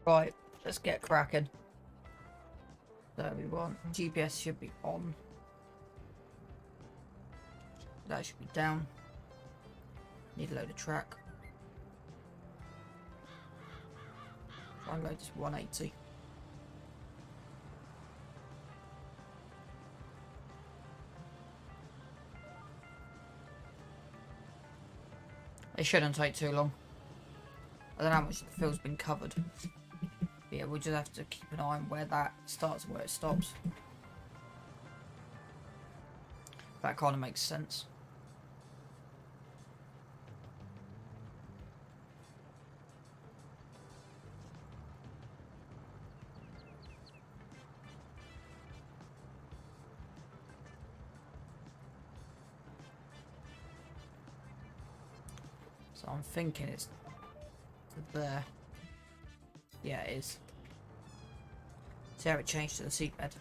Right, let's get cracking. So we want GPS should be on. That should be down. Need a load of track. Try and load this 180. It shouldn't take too long. I don't know how much the field's been covered. But yeah, we'll just have to keep an eye on where that starts and where it stops. That kind of makes sense. So I'm thinking it's there. Yeah, it is. See how it changed to the seatbed.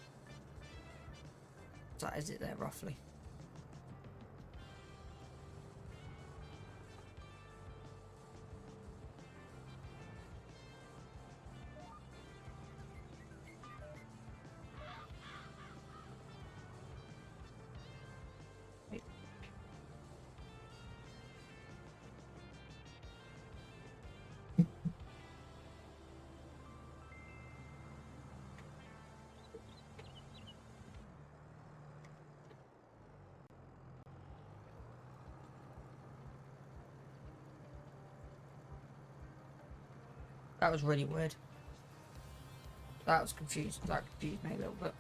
So is it there roughly? That was really weird. That was confused. That confused me a little bit.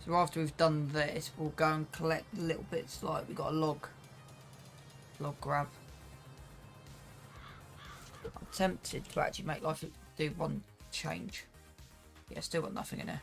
So after we've done this, we'll go and collect little bits. Like we got a log grab. I'm tempted to actually make life do one change. Yeah, still got nothing in there.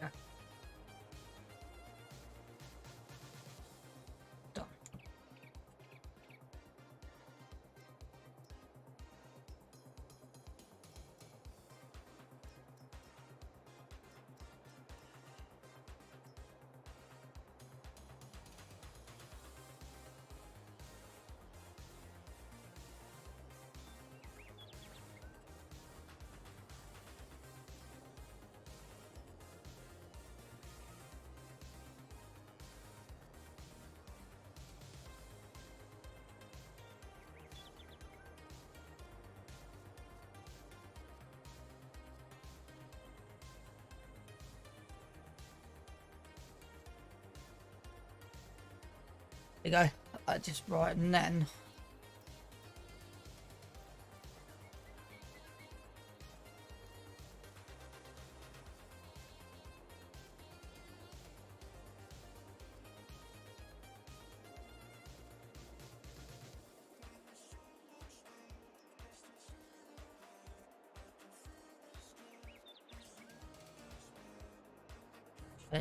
Yeah. Done. There you go. I just right, and then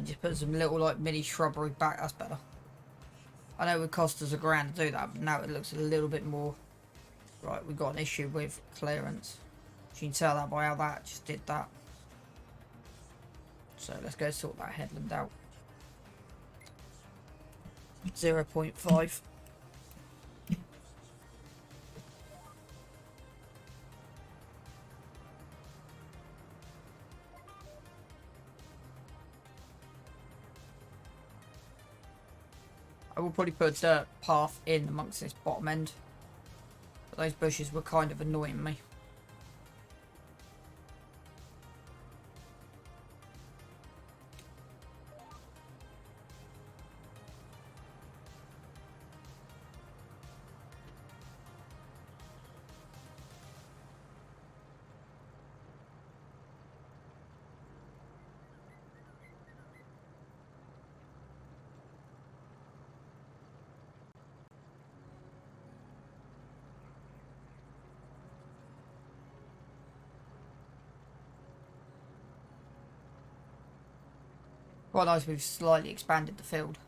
just put some little like mini shrubbery back. That's better. I know it would cost us £1,000 to do that, but now it looks a little bit more. Right, we've got an issue with clearance. You can tell that by how that just did that. So let's go sort that headland out. 0.5. I will probably put a dirt path in amongst this bottom end. But those bushes were kind of annoying me. Quite nice we've slightly expanded the field.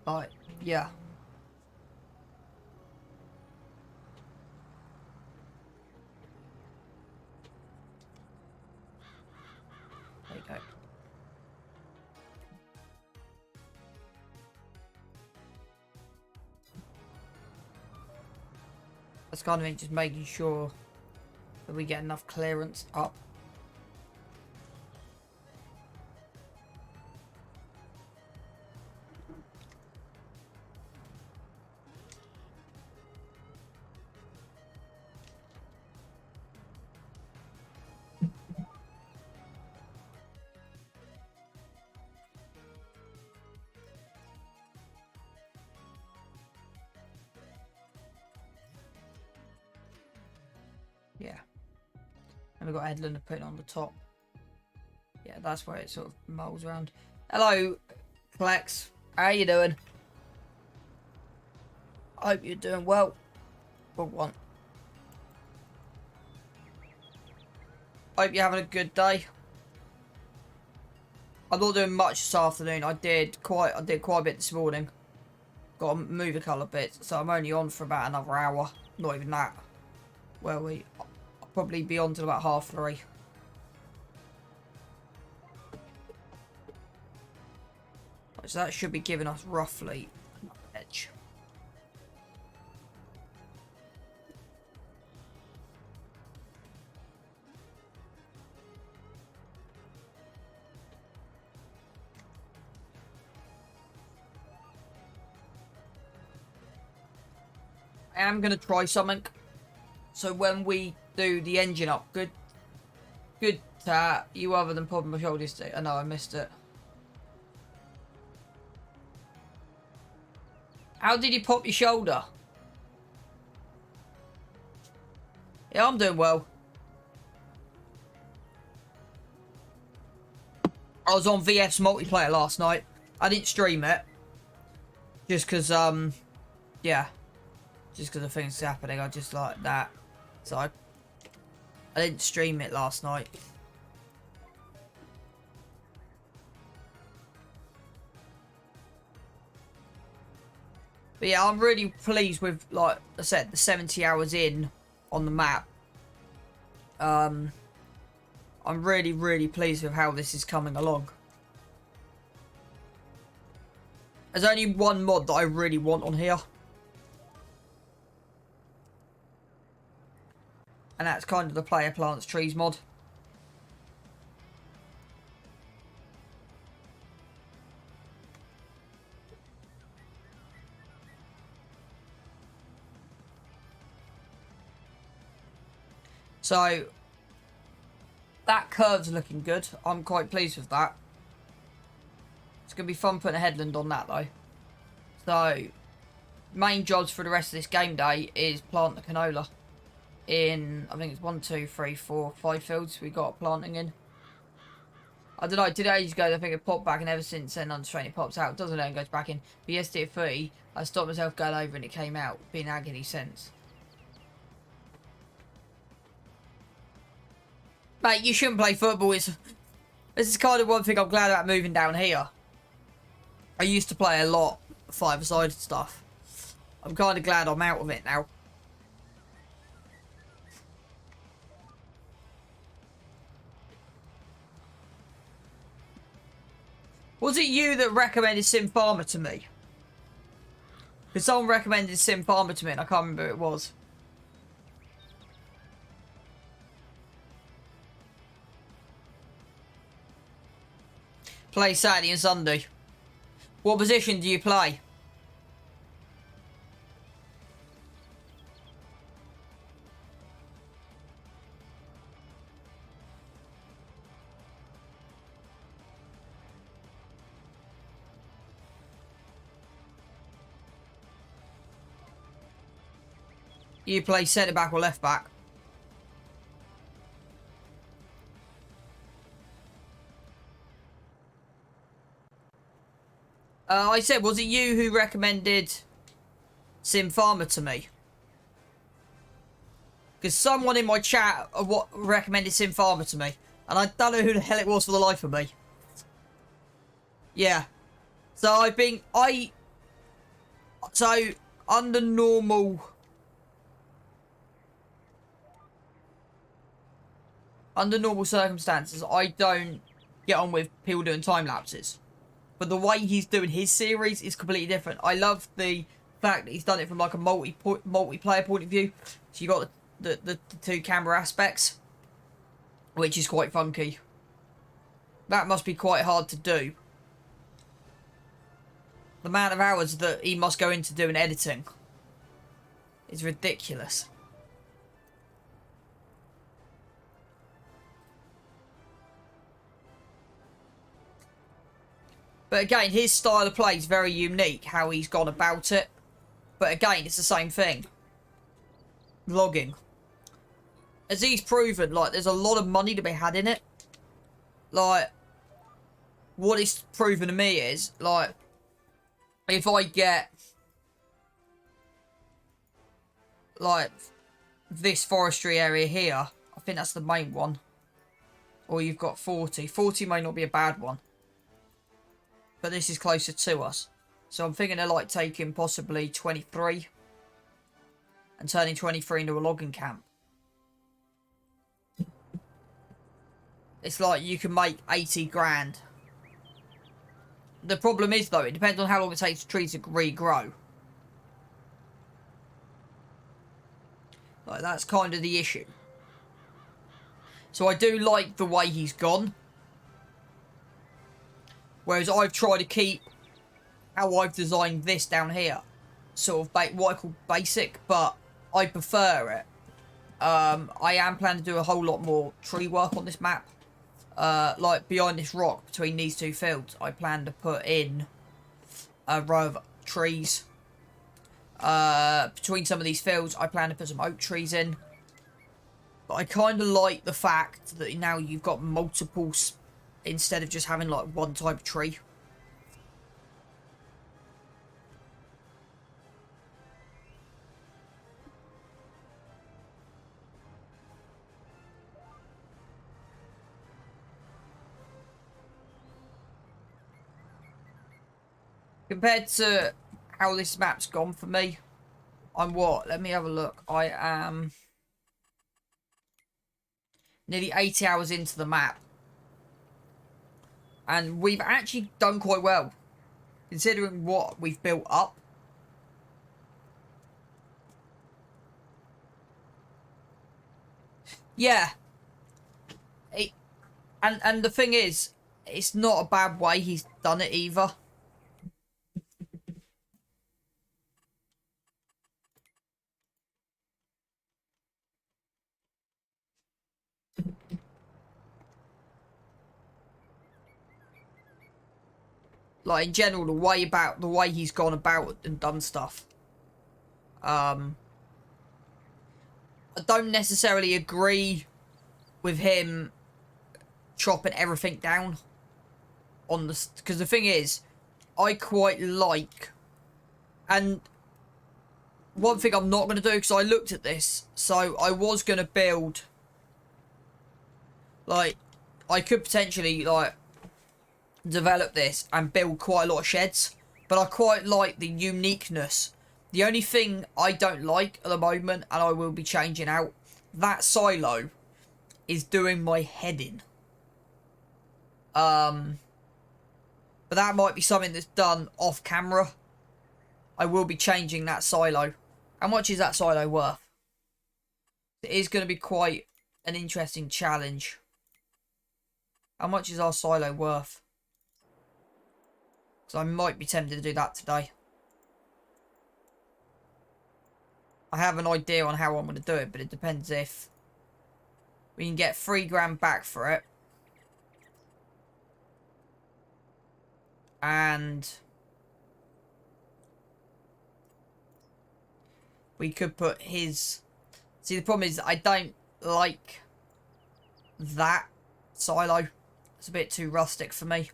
Like, yeah. There you go. That's kind of it, just making sure that we get enough clearance up. Yeah. And we've got Edlund to put it on the top. Yeah, that's where it sort of mulls around. Hello, Flex. How you doing? I hope you're doing well. Good one. Hope you're having a good day. I'm not doing much this afternoon. I did quite a bit this morning. Got to move a couple of bits, so I'm only on for about another hour. Not even that. Well, I'll probably be on till about 3:30. So that should be giving us roughly an edge. I am going to try something. So when we do the engine up, good you other than popping my shoulders. I know I missed it. How did you pop your shoulder? Yeah, I'm doing well. I was on VF's multiplayer last night. I didn't stream it. Just because, yeah. Just because of things happening. I just like that. So I didn't stream it last night. But yeah, I'm really pleased with, like I said, the 70 hours in on the map. I'm really, really pleased with how this is coming along. There's only one mod that I really want on here. And that's kind of the player plants trees mod. So that curve's looking good. I'm quite pleased with that. It's going to be fun putting a headland on that though. So main jobs for the rest of this game day is plant the canola in, I think it's 1, 2, 3, 4, 5 fields we got planting in. I don't know, 2 days ago I think it popped back, and ever since then unstrained it pops out. It doesn't know and goes back in. But yesterday at 30 I stopped myself going over and it came out. Been agony since. Mate, you shouldn't play football. This is kind of one thing I'm glad about moving down here. I used to play a lot of five-a-side stuff. I'm kind of glad I'm out of it now. Was it you that recommended Sim Farmer to me? Because someone recommended Sim Farmer to me and I can't remember who it was. Play Saturday and Sunday. What position do you play? You play centre back or left back? I said, was it you who recommended Sim Farmer to me? Because someone in my chat recommended Sim Farmer to me. And I don't know who the hell it was for the life of me. Yeah. So so under normal circumstances, I don't get on with people doing time lapses. But the way he's doing his series is completely different. I love the fact that he's done it from like a multiplayer point of view. So you got the two camera aspects, which is quite funky. That must be quite hard to do. The amount of hours that he must go into doing editing is ridiculous. But again, his style of play is very unique, how he's gone about it. But again, it's the same thing. Logging. As he's proven, like, there's a lot of money to be had in it. Like, what it's proven to me is, like, if I get, like, this forestry area here, I think that's the main one. Or you've got 40. 40 may not be a bad one. But this is closer to us. So I'm thinking of, like, taking possibly 23 and turning 23 into a logging camp. It's like you can make 80 grand. The problem is, though, it depends on how long it takes the trees to regrow. Like, that's kind of the issue. So I do like the way he's gone. Whereas I've tried to keep how I've designed this down here. Sort of what I call basic, but I prefer it. I am planning to do a whole lot more tree work on this map. Like behind this rock between these two fields, I plan to put in a row of trees. Between some of these fields, I plan to put some oak trees in. But I kind of like the fact that now you've got multiple, instead of just having like one type of tree. Compared to how this map's gone for me, I'm what? Let me have a look. I am nearly 80 hours into the map. And we've actually done quite well, considering what we've built up. Yeah. And the thing is, it's not a bad way he's done it either. Like, in general, the way he's gone about and done stuff. I don't necessarily agree with him chopping everything down on the, because the thing is, I quite like, and one thing I'm not going to do, because I looked at this, so I was going to build, like, I could potentially, like, develop this and build quite a lot of sheds, but I quite like the uniqueness. The only thing I don't like at the moment, and I will be changing out, that silo is doing my head in. But that might be something that's done off camera. I will be changing that silo. How much is that silo worth? It is going to be quite an interesting challenge. How much is our silo worth? Because I might be tempted to do that today. I have an idea on how I'm going to do it, but it depends if we can get 3 grand back for it. And we could put his... See, the problem is I don't like that silo. It's a bit too rustic for me.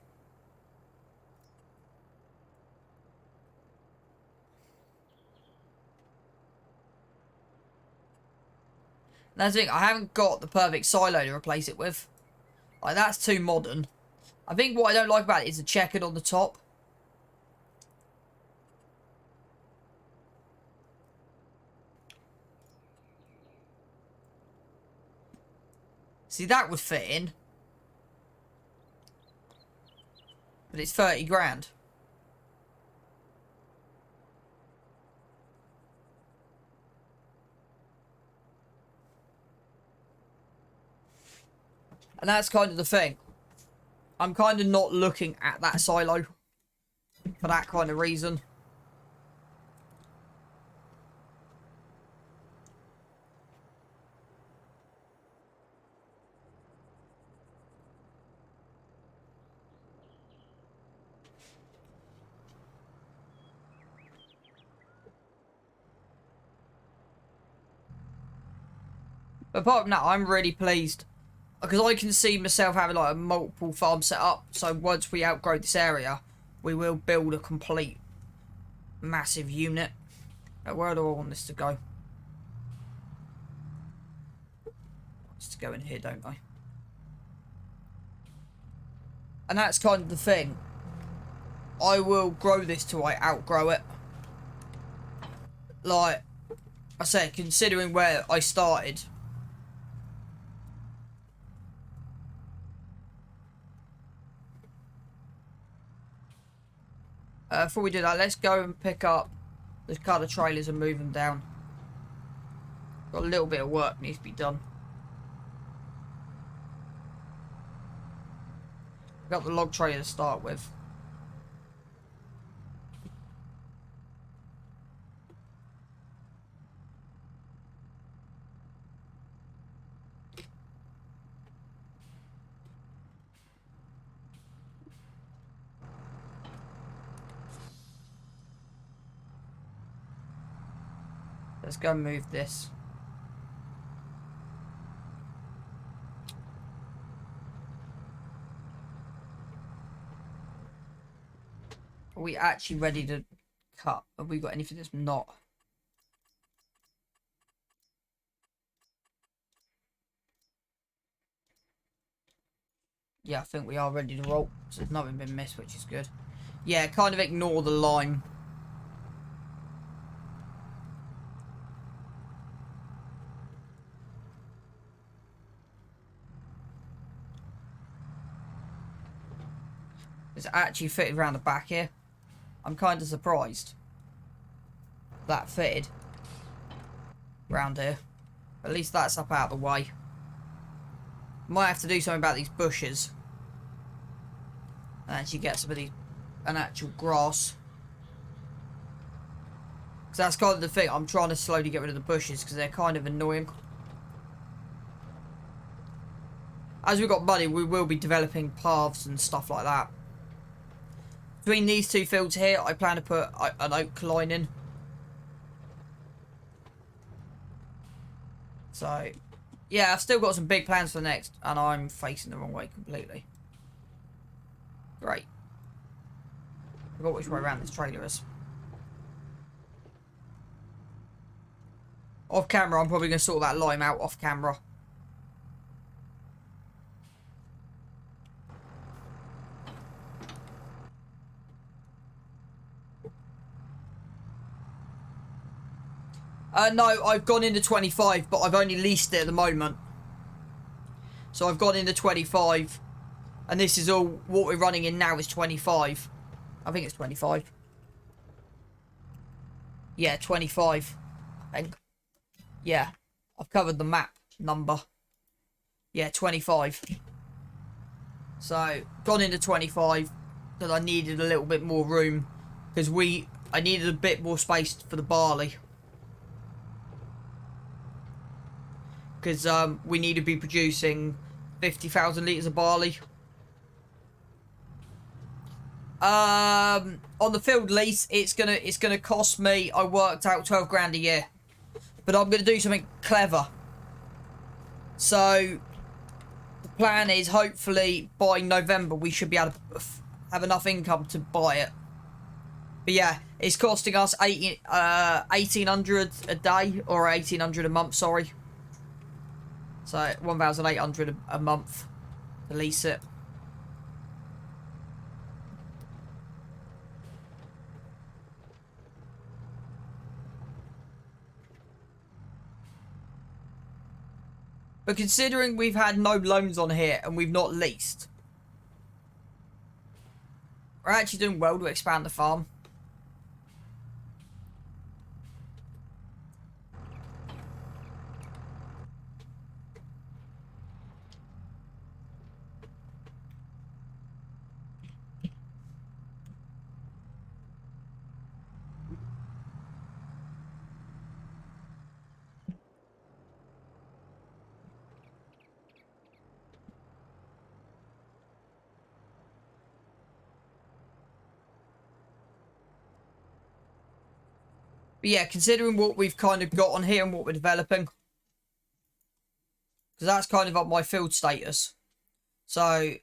That's the thing, I haven't got the perfect silo to replace it with. Like, that's too modern. I think what I don't like about it is the checkered on the top. See, that would fit in. But it's 30 grand. And that's kind of the thing. I'm kind of not looking at that silo for that kind of reason. But apart from that, I'm really pleased. Because I can see myself having like a multiple farm set up. So once we outgrow this area, we will build a complete massive unit. Where do I want this to go? It's to go in here, don't I? And that's kind of the thing. I will grow this till I outgrow it. Like I said, considering where I started. Before we do that, let's go and pick up the car, the trailers, and move them down. Got a little bit of work needs to be done. Got the log trailer to start with. Let's go and move this. Are we actually ready to cut? Have we got anything that's not? Yeah, I think we are ready to roll. So there's nothing been missed, which is good. Yeah, kind of ignore the line. It's actually fitted around the back here. I'm kind of surprised that fitted round here. At least that's up out of the way. Might have to do something about these bushes and actually get some of these, an actual grass. Because that's kind of the thing. I'm trying to slowly get rid of the bushes because they're kind of annoying. As we've got money, we will be developing paths and stuff like that. Between these two fields here, I plan to put an oak line in. So, yeah, I've still got some big plans for next, and I'm facing the wrong way completely. Great. I forgot which way around this trailer is. Off camera, I'm probably going to sort that lime out off camera. No, I've gone into 25, but I've only leased it at the moment. So I've gone into 25. And this is all, what we're running in now is 25. I think it's 25. Yeah, 25. I think. Yeah, I've covered the map number. Yeah, 25. So, gone into 25 because I needed a little bit more room. Because I needed a bit more space for the barley. Because we need to be producing 50,000 litres of barley. On the field lease, it's gonna cost me, I worked out 12 grand a year. But I'm gonna do something clever. So the plan is hopefully by November we should be able to have enough income to buy it. But yeah, it's costing us 1,800 a day, or 1,800 a month, sorry. So 1,800 a month to lease it. But considering we've had no loans on here and we've not leased, we're actually doing well to expand the farm. But yeah, considering what we've kind of got on here and what we're developing, because that's kind of up my field status. So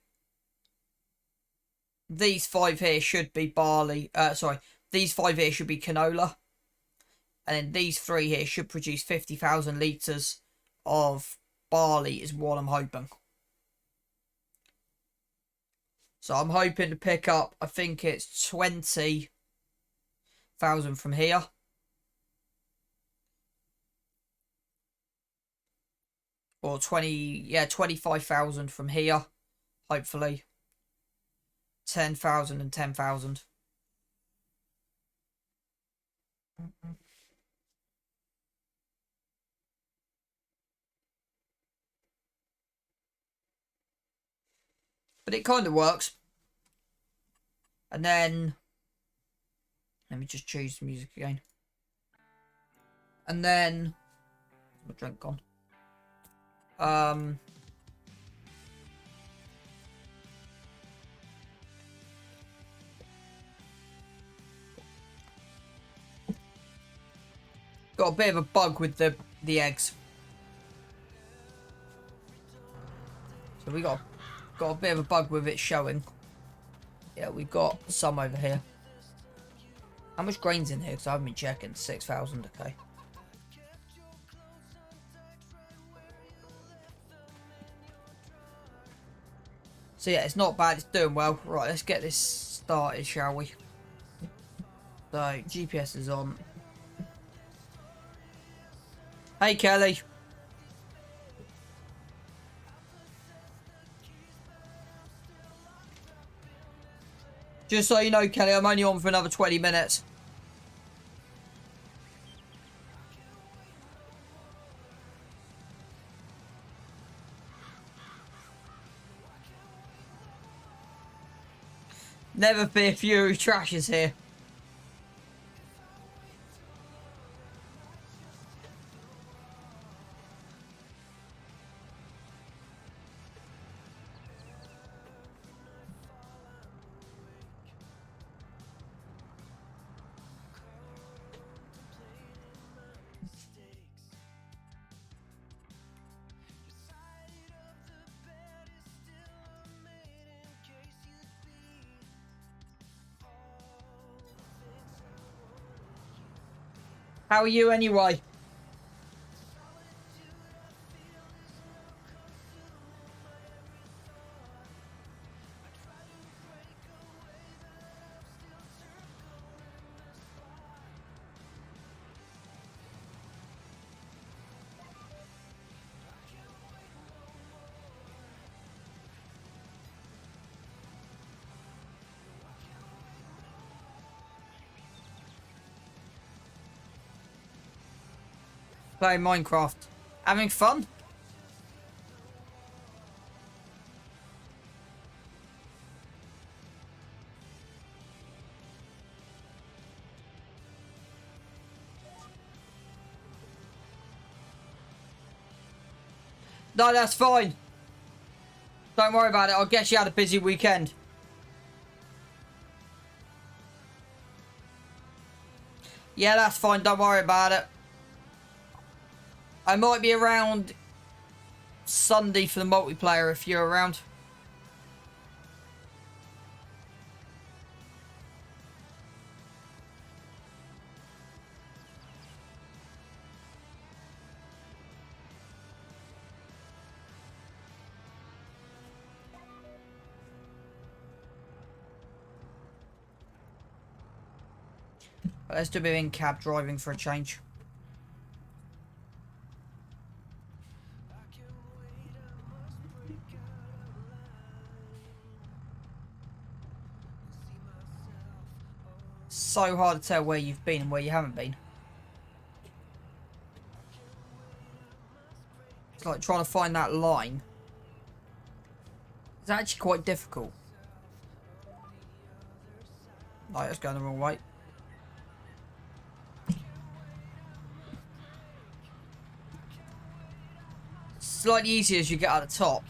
these 5 here should be barley. Sorry, these 5 here should be canola. And then these 3 here should produce 50,000 litres of barley is what I'm hoping. So I'm hoping to pick up, I think it's 20,000 from here. Or 25,000 from here, hopefully. 10,000 and 10,000. But it kind of works. And then, let me just choose the music again. And then, my drink gone. Got a bit of a bug with the eggs. So we got a bit of a bug with it showing. Yeah, we've got some over here. How much grain's in here? Because I haven't been checking. 6,000, okay. So yeah, it's not bad. It's doing well. Right, let's get this started, shall we? So, GPS is on. Hey, Kelly. Just so you know, Kelly, I'm only on for another 20 minutes. Never fear, Fury Trash is here. How are you anyway? Playing Minecraft. Having fun? No, that's fine. Don't worry about it. I'll get you out a busy weekend. Yeah, that's fine. Don't worry about it. I might be around Sunday for the multiplayer if you're around. Let's do a bit of in-cab driving for a change. so hard to tell where you've been and where you haven't been. It's like trying to find that line. It's actually quite difficult. Right, that's going the wrong way. It's slightly easier as you get out the top.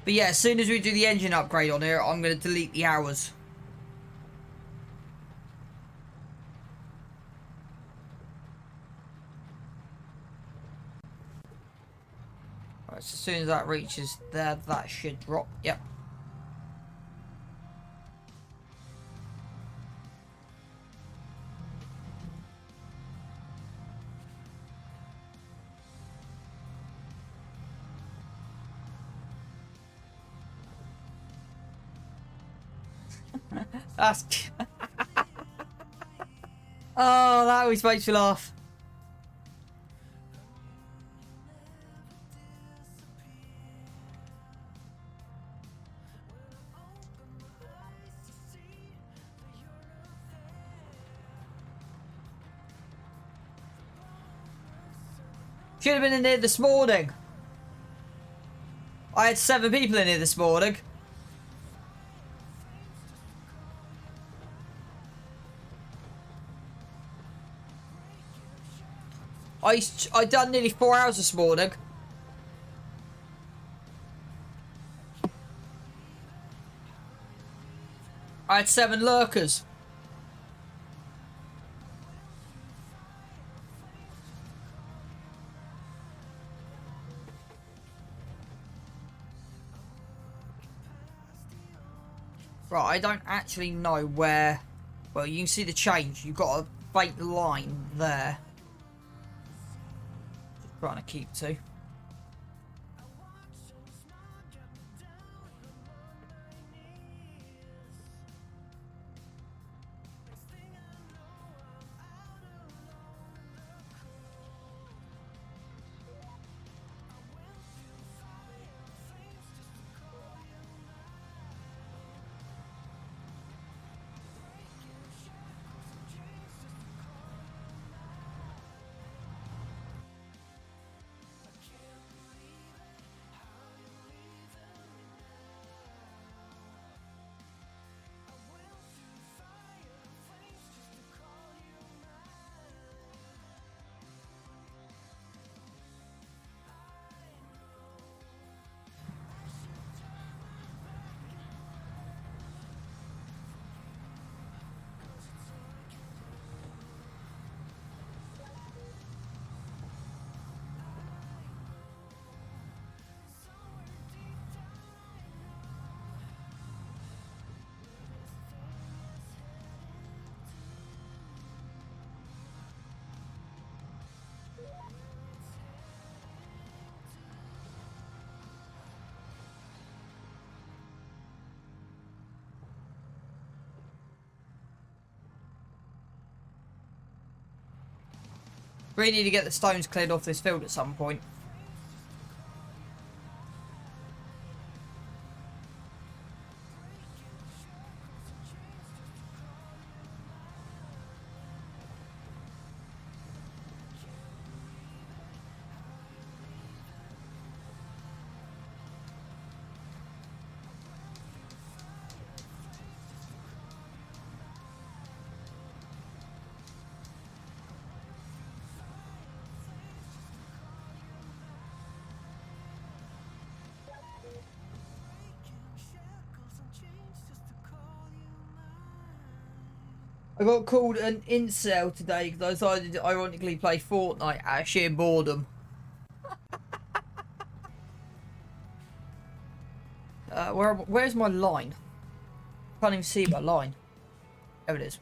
But yeah, as soon as we do the engine upgrade on here, I'm going to delete the hours. Right, so as soon as that reaches there, that should drop. Yep. That's... Oh, that always makes me laugh. Should have been in here this morning. I had 7 people in here this morning. I done nearly 4 hours this morning. I had 7 lurkers. Right, I don't actually know where... Well, you can see the change. You've got a faint line there. Just trying to keep to. Really need to get the stones cleared off this field at some point. I got called an incel today because I decided to ironically play Fortnite out of sheer boredom. Where's my line? Can't even see my line. There it is.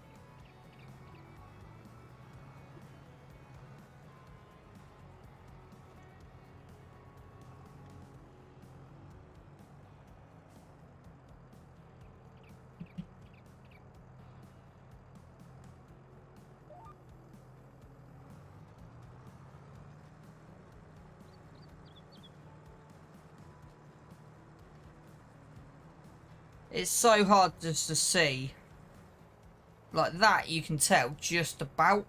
It's so hard just to see. Like that, you can tell just about.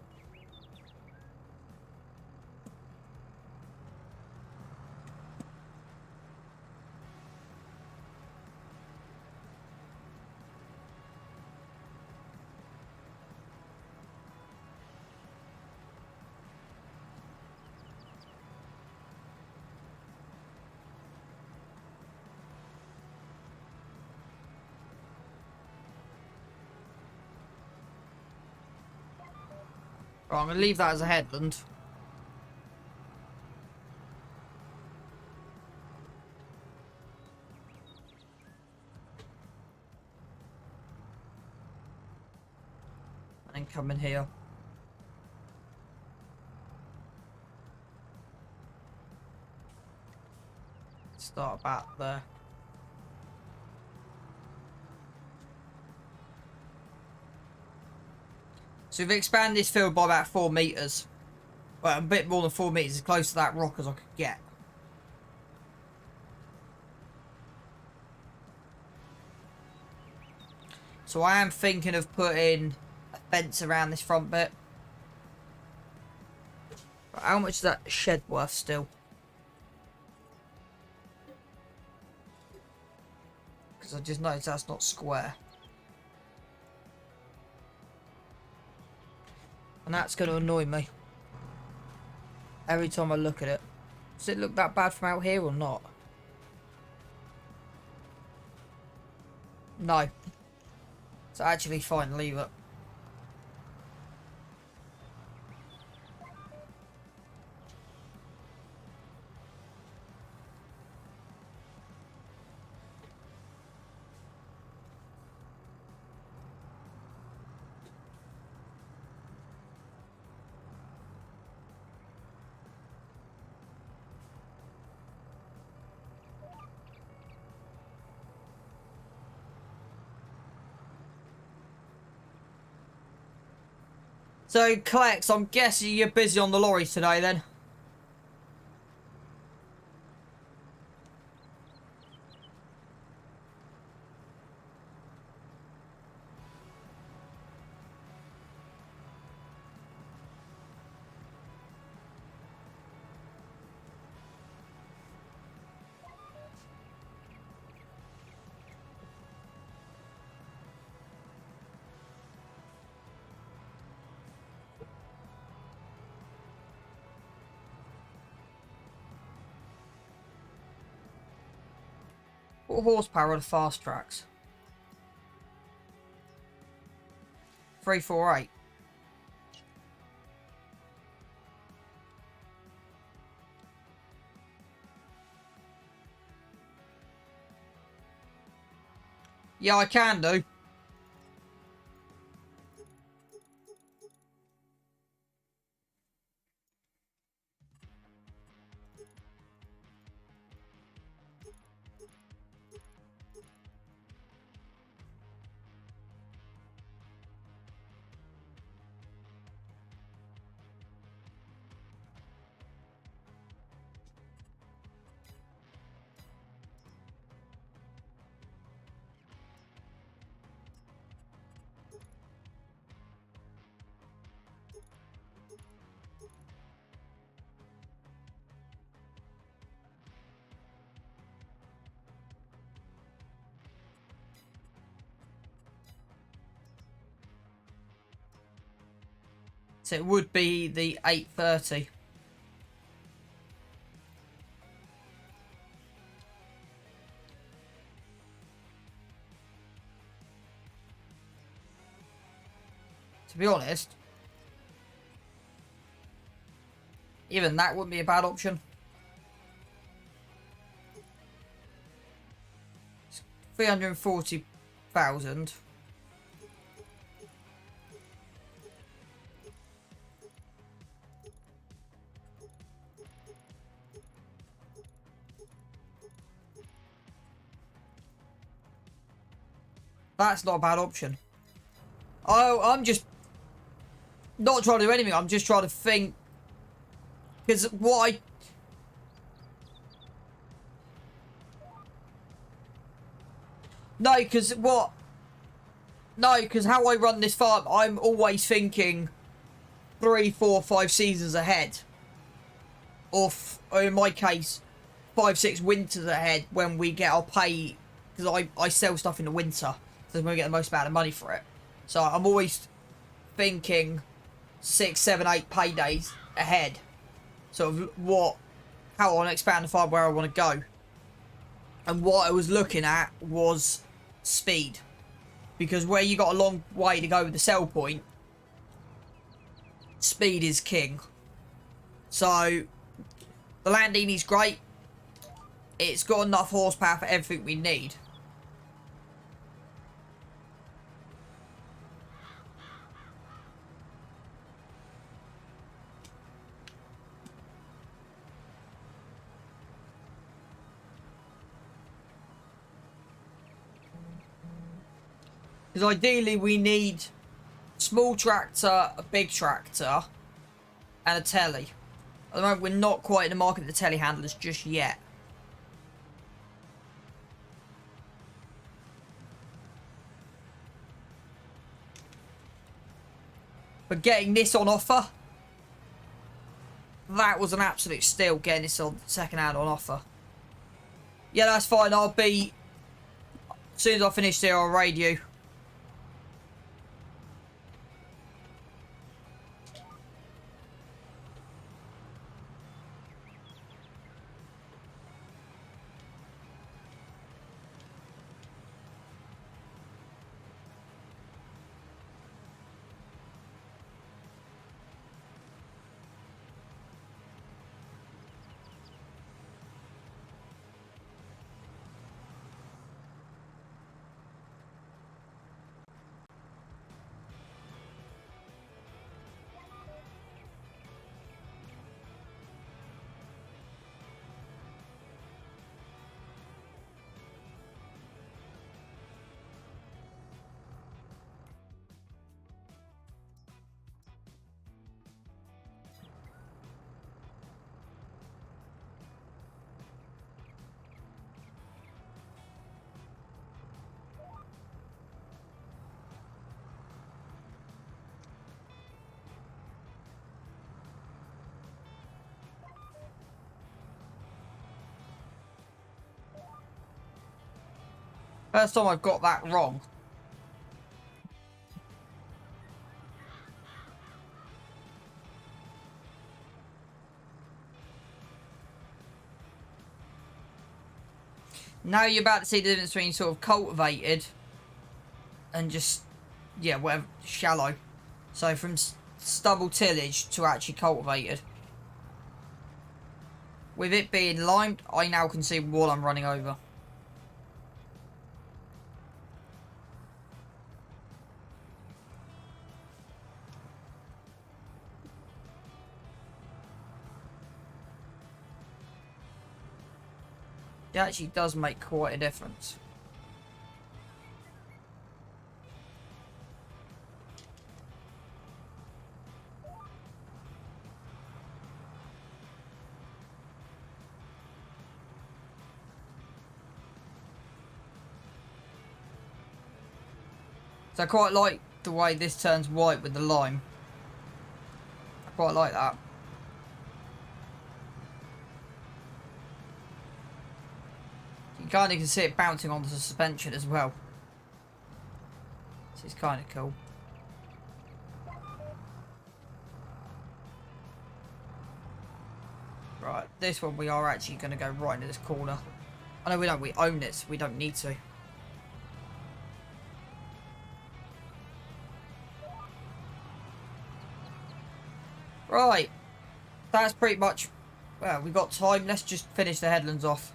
Right, I'm going to leave that as a headland. And then come in here. Start about there. So we've expanded this field by about 4 meters. Well, a bit more than 4 meters, as close to that rock as I could get. So I am thinking of putting a fence around this front bit. But how much is that shed worth still? Because I just noticed that's not square. And that's going to annoy me. Every time I look at it. Does it look that bad from out here or not? No. It's actually fine, leave it. So, Klex, I'm guessing you're busy on the lorries today then? What horsepower are the fast tracks? 348. Yeah, I can do. So it would be the 830. To be honest, even that wouldn't be a bad option. It's 340,000. That's not a bad option. Oh, I'm just not trying to do anything. I'm just trying to think. Because what I... No, because what? No, because how I run this farm, I'm always thinking 3, 4, 5 seasons ahead. Or in my case, 5, 6 winters ahead when we get our pay. Because I sell stuff in the winter. So we get the most amount of money for it. So I'm always thinking 6, 7, 8 paydays ahead. Sort of how I want to expand the farm, where I want to go. And what I was looking at was speed. Because where you got a long way to go with the sell point, speed is king. So the Landini's great. It's got enough horsepower for everything we need. Because ideally we need a small tractor, a big tractor, and a telly. At the moment we're not quite in the market for the telehandlers just yet. But getting this on offer, that was an absolute steal, getting this on second hand on offer. Yeah, that's fine. I'll be, as soon as I finish here, I'll raid you. First time I've got that wrong. Now you're about to see the difference between sort of cultivated and just, yeah, whatever, shallow. So from stubble tillage to actually cultivated. With it being limed, I now can see what I'm running over. It actually does make quite a difference. So I quite like the way this turns white with the lime. I quite like that. You kind of can see it bouncing onto the suspension as well. So it's kind of cool. Right, this one we are actually going to go right into this corner. I know we don't, we own it, so we don't need to. Right, that's pretty much, well, we got time. Let's just finish the headlands off.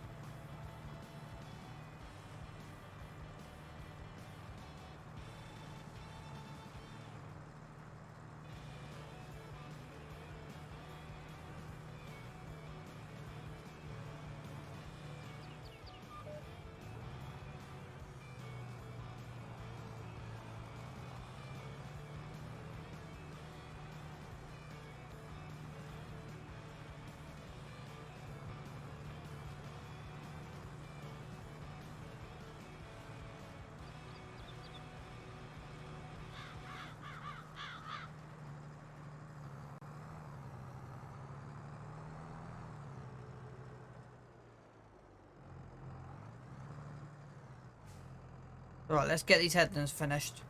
Right, let's get these headlands finished.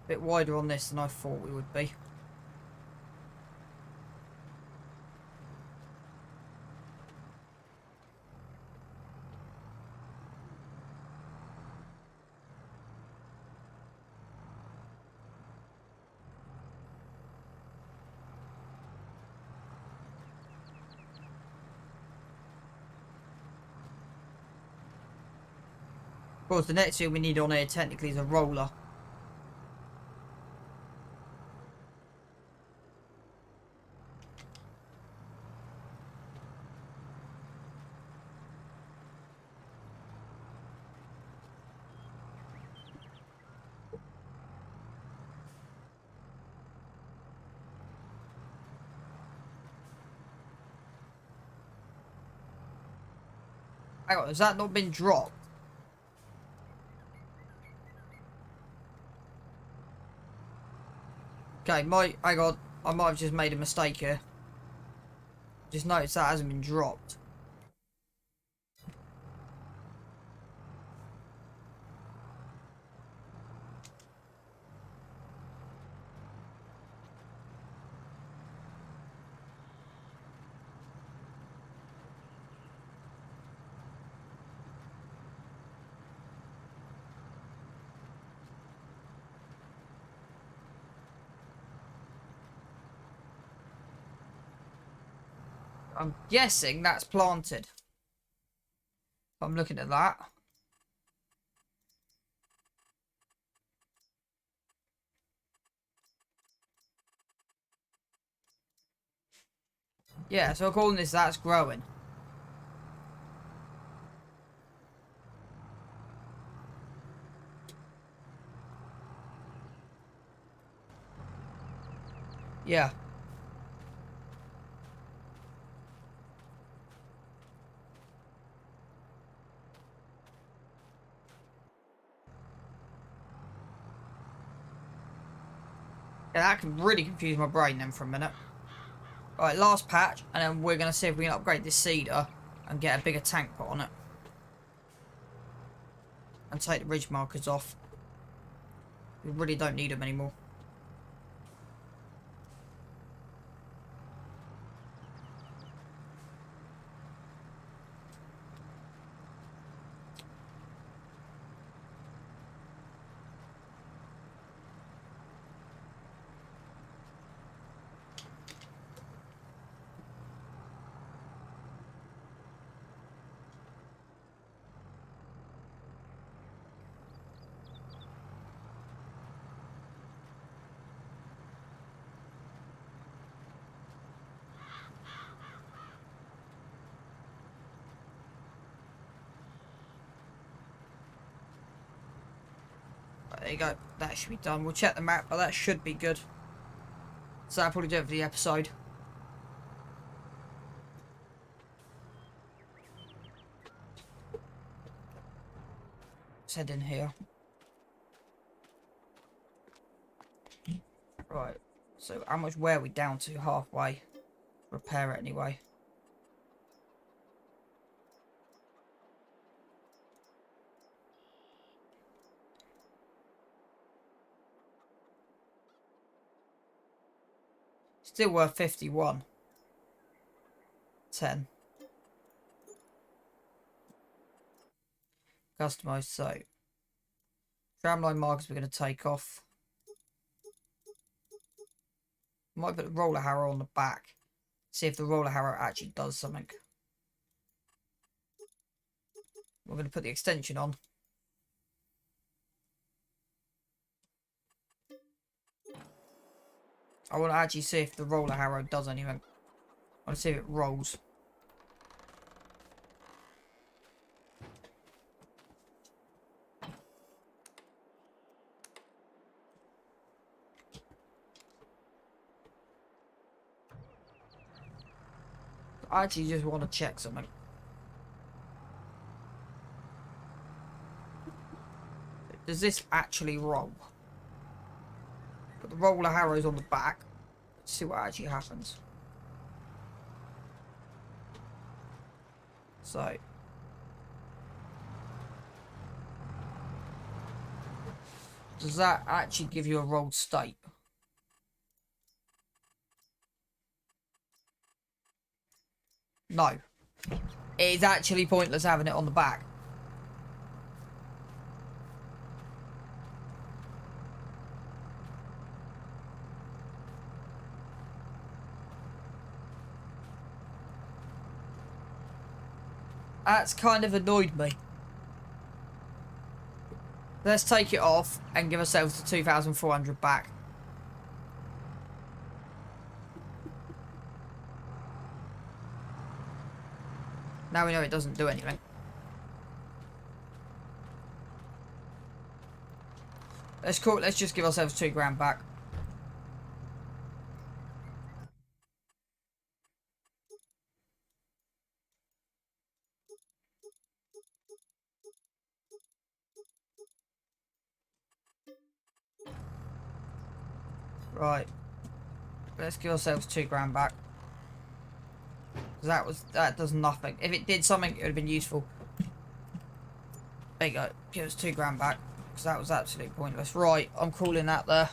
Bit wider on this than I thought we would be. Of course, the next thing we need on here technically is a roller. Hang on, has that not been dropped? Okay, hang on, I might have just made a mistake here. Just noticed that hasn't been dropped. I'm guessing that's planted. I'm looking at that. Yeah, so according to this, that's growing. Yeah. Yeah, that can really confuse my brain then for a minute. Alright, last patch, and then we're going to see if we can upgrade this seeder and get a bigger tank put on it. And take the ridge markers off. We really don't need them anymore. There you go. That should be done. We'll check the map, but that should be good. So that'll probably do it for the episode. Let's head in here. Right. So how much wear are we down to? Halfway. Repair it anyway. Still worth 51. 10. Customize, so tramline markers we're going to take off. Might put the roller harrow on the back. See if the roller harrow actually does something. We're going to put the extension on. I want to actually see if the roller harrow does anything. I want to see if it rolls. I actually just want to check something. Does this actually roll? Put the roller harrows on the back. Let's see what actually happens. So does that actually give you a rolled state? No. It is actually pointless having it on the back. That's kind of annoyed me. Let's take it off and give ourselves the 2,400 back. Now we know it doesn't do anything. Let's just give ourselves 2 grand back. Right. Let's give ourselves 2 grand back. That does nothing. If it did something, it would have been useful. There you go. Give us 2 grand back. Because that was absolutely pointless. Right, I'm calling that there.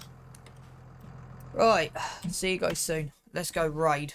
Right. See you guys soon. Let's go raid.